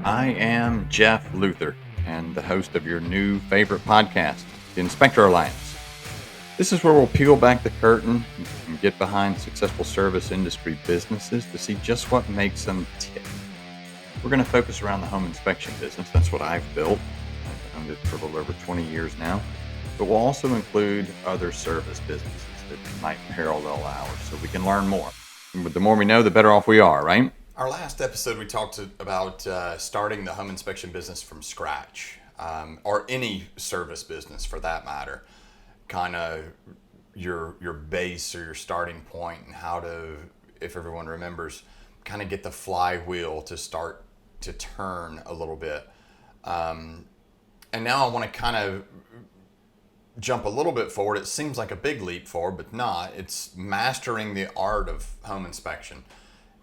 I am Jeff Luther, and the host of your new favorite podcast, the Inspector Alliance. This is where we'll peel back the curtain and get behind successful service industry businesses to see just what makes them tick. We're going to focus around the home inspection business. That's what I've built. I've owned it for a little over 20 years now. But we'll also include other service businesses that might parallel ours so we can learn more. And the more we know, the better off we are, right? Our last episode, we talked about starting the home inspection business from scratch, or any service business for that matter. Kind of your base or your starting point, and how to, if everyone remembers, kind of get the flywheel to start to turn a little bit. And now I want to kind of jump a little bit forward. It seems like a big leap forward, but not. It's mastering the art of home inspection,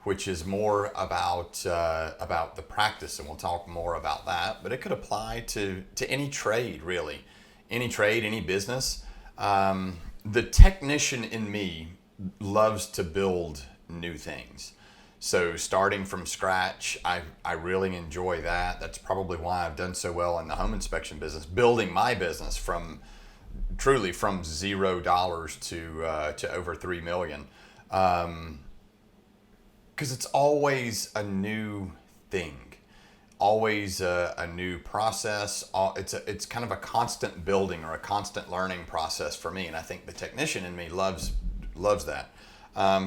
which is more about the practice, and we'll talk more about that. But it could apply to any trade, really, any trade, any business. The technician in me loves to build new things. So starting from scratch, I really enjoy that. That's probably why I've done so well in the home inspection business, building my business from $0 to over $3 million. Because it's always a new thing, always a new process. It's kind of a constant building or a constant learning process for me, and I think the technician in me loves that.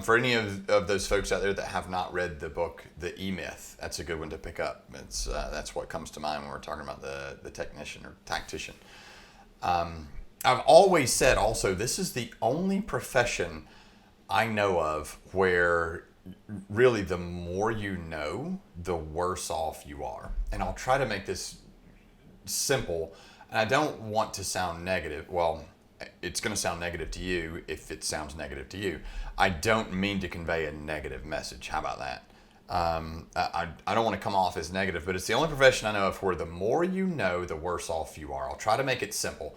For any of those folks out there that have not read the book, The E-Myth, that's a good one to pick up. That's what comes to mind when we're talking about the technician or tactician. I've always said also, this is the only profession I know of where really the more you know, the worse off you are. And I'll try to make this simple. And I don't want to sound negative. Well, it's going to sound negative to you if it sounds negative to you. I don't mean to convey a negative message. How about that? I don't want to come off as negative, but it's the only profession I know of where the more you know, the worse off you are. I'll try to make it simple.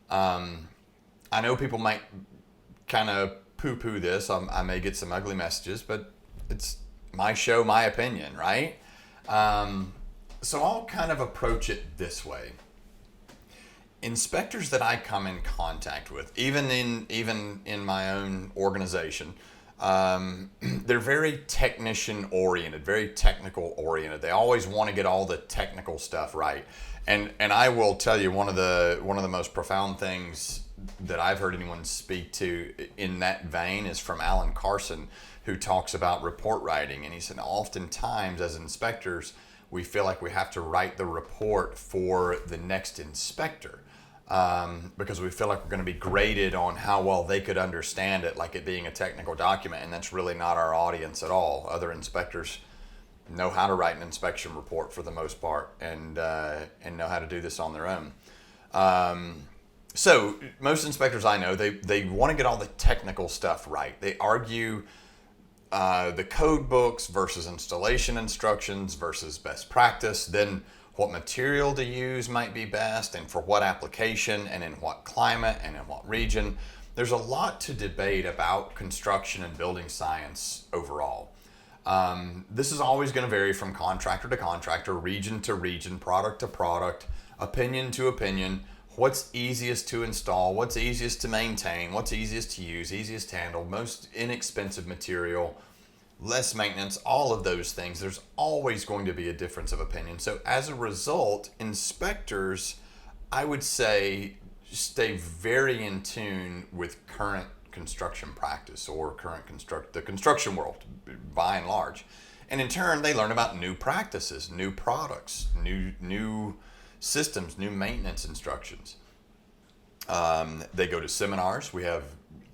I know people might kind of poo-poo this. I may get some ugly messages, but it's my show, my opinion, right? So I'll kind of approach it this way. Inspectors that I come in contact with, even in my own organization, they're very technician oriented, very technical oriented. They always want to get all the technical stuff right. And I will tell you, one of the most profound things that I've heard anyone speak to in that vein is from Alan Carson, who talks about report writing. And he said, oftentimes as inspectors, we feel like we have to write the report for the next inspector, because we feel like we're going to be graded on how well they could understand it, like it being a technical document. And that's really not our audience at all. Other inspectors know how to write an inspection report for the most part, and know how to do this on their own. So most inspectors I know, they want to get all the technical stuff right. They argue the code books versus installation instructions versus best practice, then what material to use might be best, and for what application, and in what climate, and in what region. There's a lot to debate about construction and building science overall. This is always going to vary from contractor to contractor, region to region, product to product, opinion to opinion. What's easiest to install, what's easiest to maintain, what's easiest to use, easiest to handle, most inexpensive material, less maintenance, all of those things. There's always going to be a difference of opinion. So as a result, inspectors, I would say, stay very in tune with current construction practice or the construction world by and large. And in turn, they learn about new practices, new products, new systems, new maintenance instructions. They go to seminars. We have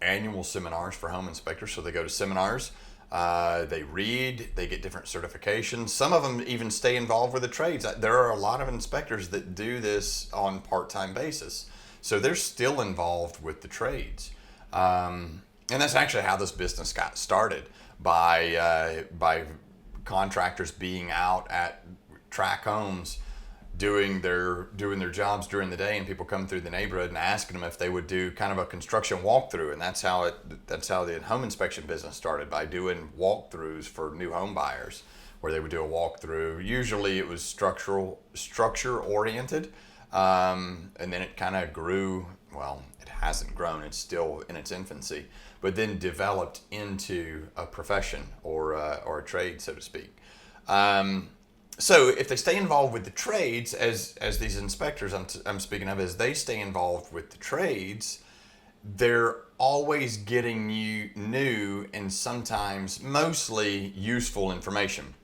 annual seminars for home inspectors, so they go to seminars. They read, they get different certifications. Some of them even stay involved with the trades. There are a lot of inspectors that do this on part-time basis, so they're still involved with the trades. And that's actually how this business got started, by contractors being out at track homes doing their jobs during the day, and people come through the neighborhood and asking them if they would do kind of a construction walkthrough. And that's how the home inspection business started, by doing walkthroughs for new home buyers, where they would do a walkthrough. Usually it was structure oriented, and then it kind of grew. Well, it hasn't grown; it's still in its infancy, but then developed into a profession or a trade, so to speak. So if they stay involved with the trades, as these inspectors I'm speaking of, as they stay involved with the trades, they're always getting you new and sometimes mostly useful information.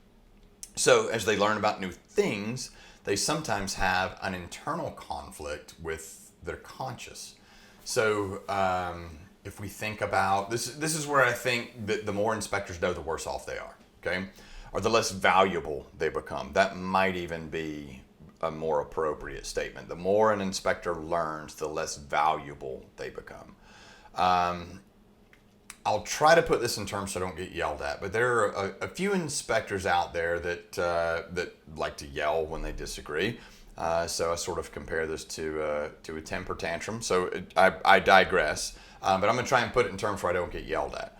So as they learn about new things, they sometimes have an internal conflict with their conscious. So if we think about this is where I think that the more inspectors know, the worse off they are. Okay, or the less valuable they become. That might even be a more appropriate statement. The more an inspector learns, the less valuable they become. I'll try to put this in terms so I don't get yelled at, but there are a few inspectors out there that like to yell when they disagree. So I sort of compare this to a temper tantrum. So I digress, but I'm going to try and put it in terms where I don't get yelled at.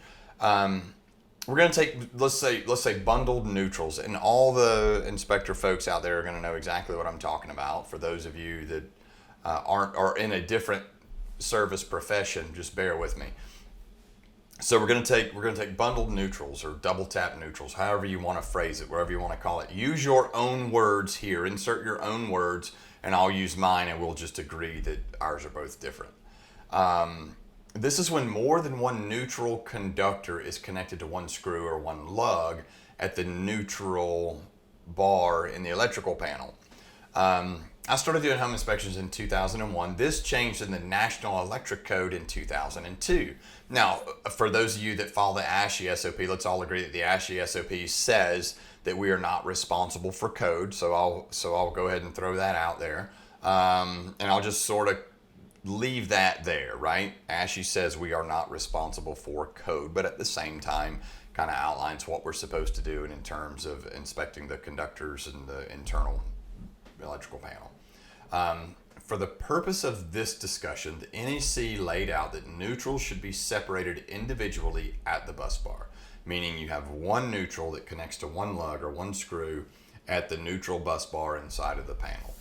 We're going to take, let's say bundled neutrals, and all the inspector folks out there are going to know exactly what I'm talking about. For those of you that are in a different service profession, just bear with me. So we're going to take bundled neutrals or double tap neutrals, however you want to phrase it, whatever you want to call it. Use your own words here. Insert your own words, and I'll use mine, and we'll just agree that ours are both different. This is when more than one neutral conductor is connected to one screw or one lug at the neutral bar in the electrical panel. I started doing home inspections in 2001. This changed in the National Electric Code in 2002. Now, for those of you that follow the ASHI SOP, let's all agree that the ASHI SOP says that we are not responsible for code. So I'll go ahead and throw that out there, and I'll just sort of leave that there, right? ASHI says we are not responsible for code, but at the same time kind of outlines what we're supposed to do in terms of inspecting the conductors and the internal electrical panel. For the purpose of this discussion, the NEC laid out that neutrals should be separated individually at the bus bar, meaning you have one neutral that connects to one lug or one screw at the neutral bus bar inside of the panel.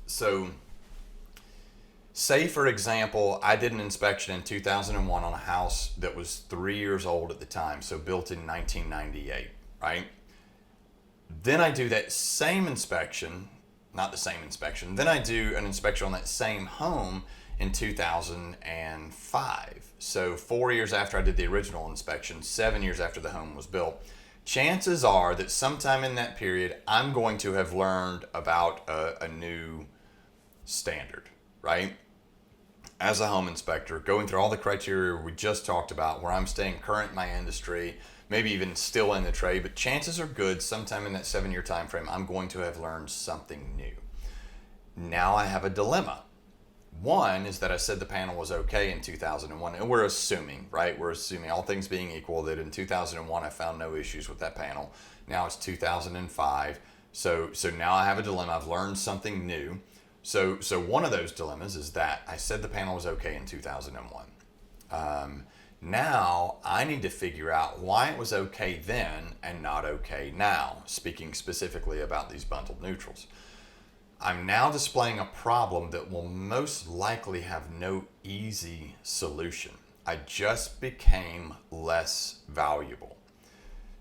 So say, for example, I did an inspection in 2001 on a house that was 3 years old at the time, so built in 1998, right? Then I do that same inspection, not the same inspection, then I do an inspection on that same home in 2005. So 4 years after I did the original inspection, 7 years after the home was built. Chances are that sometime in that period, I'm going to have learned about a new standard, right? As a home inspector, going through all the criteria we just talked about, where I'm staying current in my industry, maybe even still in the trade, but chances are good sometime in that 7-year time frame, I'm going to have learned something new. Now I have a dilemma. One is that I said the panel was okay in 2001, and we're assuming, right? We're assuming, all things being equal, that in 2001 I found no issues with that panel. Now it's 2005, so now I have a dilemma. I've learned something new. So one of those dilemmas is that I said the panel was okay in 2001. Now I need to figure out why it was okay then and not okay now, speaking specifically about these bundled neutrals. I'm now displaying a problem that will most likely have no easy solution. I just became less valuable.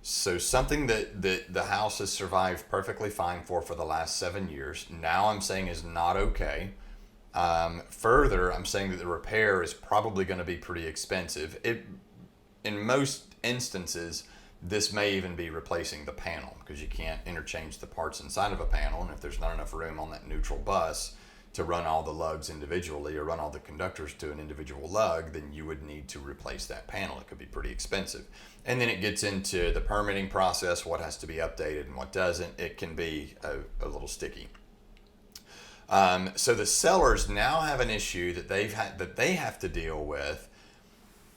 So something that the house has survived perfectly fine for the last 7 years, now I'm saying is not okay. Further, I'm saying that the repair is probably going to be pretty expensive. In most instances, this may even be replacing the panel, because you can't interchange the parts inside of a panel, and if there's not enough room on that neutral bus to run all the lugs individually or run all the conductors to an individual lug, then you would need to replace that panel. It could be pretty expensive. And then it gets into the permitting process, what has to be updated and what doesn't. It can be a little sticky. So the sellers now have an issue that they have to deal with,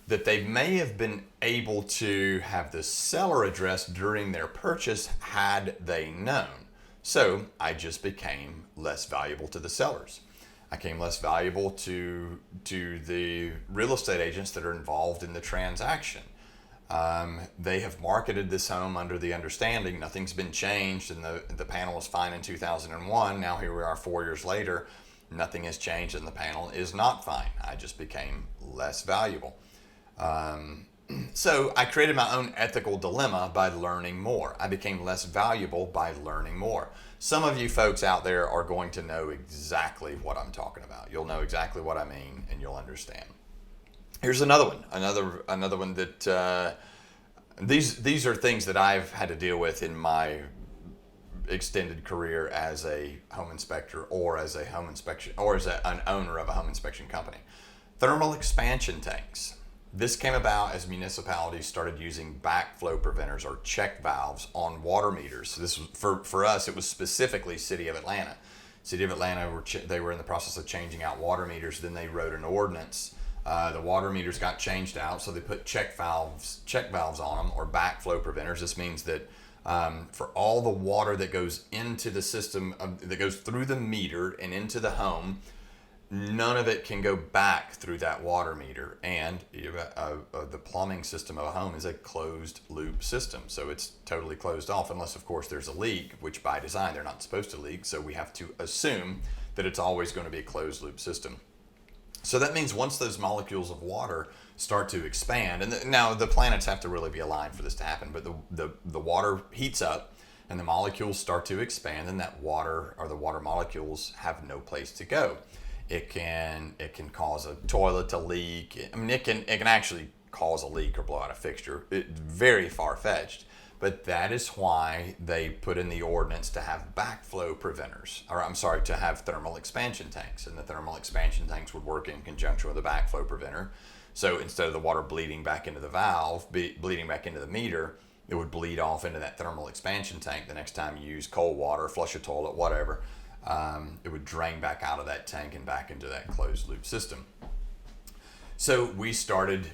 that they may have been able to have the seller address during their purchase had they known. So I just became less valuable to the sellers. I became less valuable to the real estate agents that are involved in the transaction. They have marketed this home under the understanding nothing's been changed, and the panel was fine in 2001. Now here we are 4 years later. Nothing has changed, and the panel is not fine. I just became less valuable. So I created my own ethical dilemma by learning more. I became less valuable by learning more. Some of you folks out there are going to know exactly what I'm talking about. You'll know exactly what I mean, and you'll understand. Here's another one. Another one that these are things that I've had to deal with in my extended career as a home inspector, or as a home inspection, or as an owner of a home inspection company. Thermal expansion tanks. This came about as municipalities started using backflow preventers, or check valves, on water meters. So this was for us. It was specifically City of Atlanta. City of Atlanta they were in the process of changing out water meters. Then they wrote an ordinance. The water meters got changed out, so they put check valves on them, or backflow preventers. This means that for all the water that goes into the system, that goes through the meter and into the home, none of it can go back through that water meter. And the plumbing system of a home is a closed loop system, so it's totally closed off, unless of course there's a leak, which by design they're not supposed to leak, so we have to assume that it's always going to be a closed loop system. So that means once those molecules of water start to expand, and now the planets have to really be aligned for this to happen, but the water heats up and the molecules start to expand, and that water, or the water molecules, have no place to go. It can cause a toilet to leak. I mean, it can actually cause a leak or blow out a fixture. It's very far-fetched, but that is why they put in the ordinance to have backflow preventers, to have thermal expansion tanks. And the thermal expansion tanks would work in conjunction with a backflow preventer. So instead of the water bleeding back into the valve, bleeding back into the meter, it would bleed off into that thermal expansion tank the next time you use cold water, flush a toilet, whatever. It would drain back out of that tank and back into that closed loop system. So we started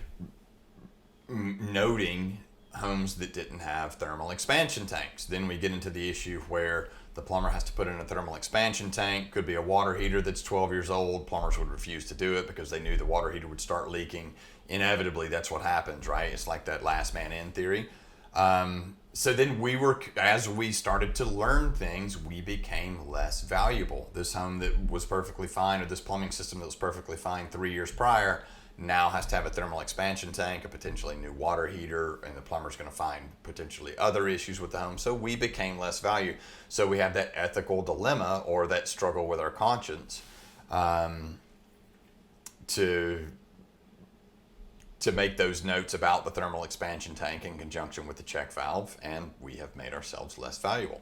noting homes that didn't have thermal expansion tanks. Then we get into the issue where the plumber has to put in a thermal expansion tank. Could be a water heater that's 12 years old. Plumbers would refuse to do it because they knew the water heater would start leaking. Inevitably, that's what happens, right? It's like that last man in theory. So then as we started to learn things, we became less valuable. This home that was perfectly fine, or this plumbing system that was perfectly fine 3 years prior, now has to have a thermal expansion tank, a potentially new water heater, and the plumber's going to find potentially other issues with the home. So we became less value. So we have that ethical dilemma, or that struggle with our conscience, to make those notes about the thermal expansion tank in conjunction with the check valve, and we have made ourselves less valuable.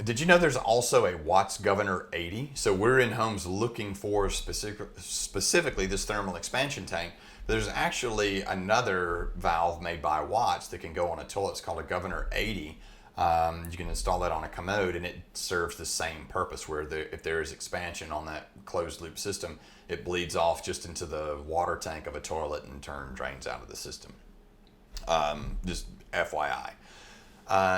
Did you know there's also a Watts Governor 80? So we're in homes looking for specifically this thermal expansion tank. There's actually another valve made by Watts that can go on a toilet. It's called a Governor 80. You can install that on a commode, and it serves the same purpose, where if there is expansion on that closed loop system, it bleeds off just into the water tank of a toilet and in turn drains out of the system. Just FYI.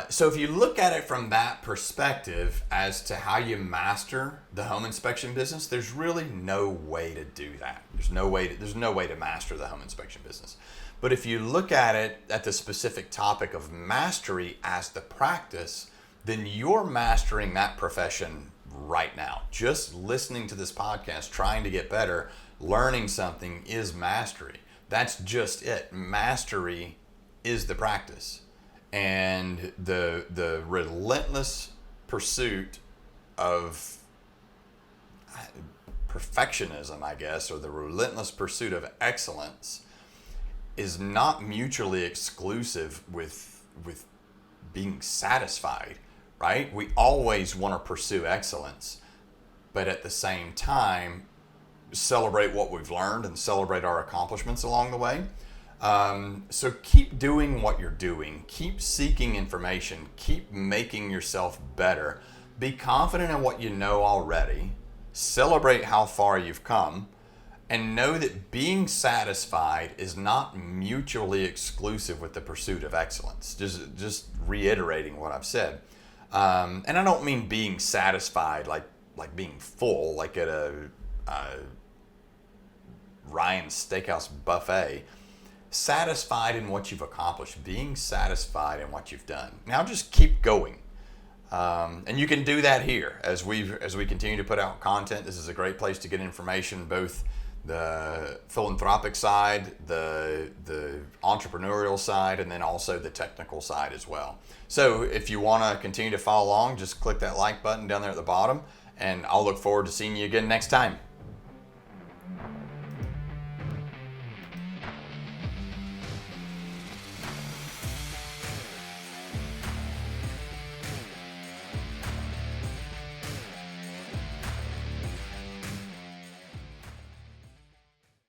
So if you look at it from that perspective as to how you master the home inspection business, there's really no way to do that. There's no way to master the home inspection business. But if you look at it at the specific topic of mastery as the practice, then you're mastering that profession right now. Just listening to this podcast, trying to get better, learning something is mastery. That's just it. Mastery is the practice. And the relentless pursuit of perfectionism, I guess, or the relentless pursuit of excellence is not mutually exclusive with being satisfied, right? We always want to pursue excellence, but at the same time, celebrate what we've learned and celebrate our accomplishments along the way. So keep doing what you're doing. Keep seeking information. Keep making yourself better. Be confident in what you know already. Celebrate how far you've come. And know that being satisfied is not mutually exclusive with the pursuit of excellence. Just reiterating what I've said. And I don't mean being satisfied like being full, like at a Ryan's Steakhouse buffet. satisfied in what you've accomplished, being satisfied in what you've done. Now just keep going. And you can do that here as we continue to put out content. This is a great place to get information, both the philanthropic side, the entrepreneurial side, and then also the technical side as well. So if you want to continue to follow along, just click that like button down there at the bottom, and I'll look forward to seeing you again next time.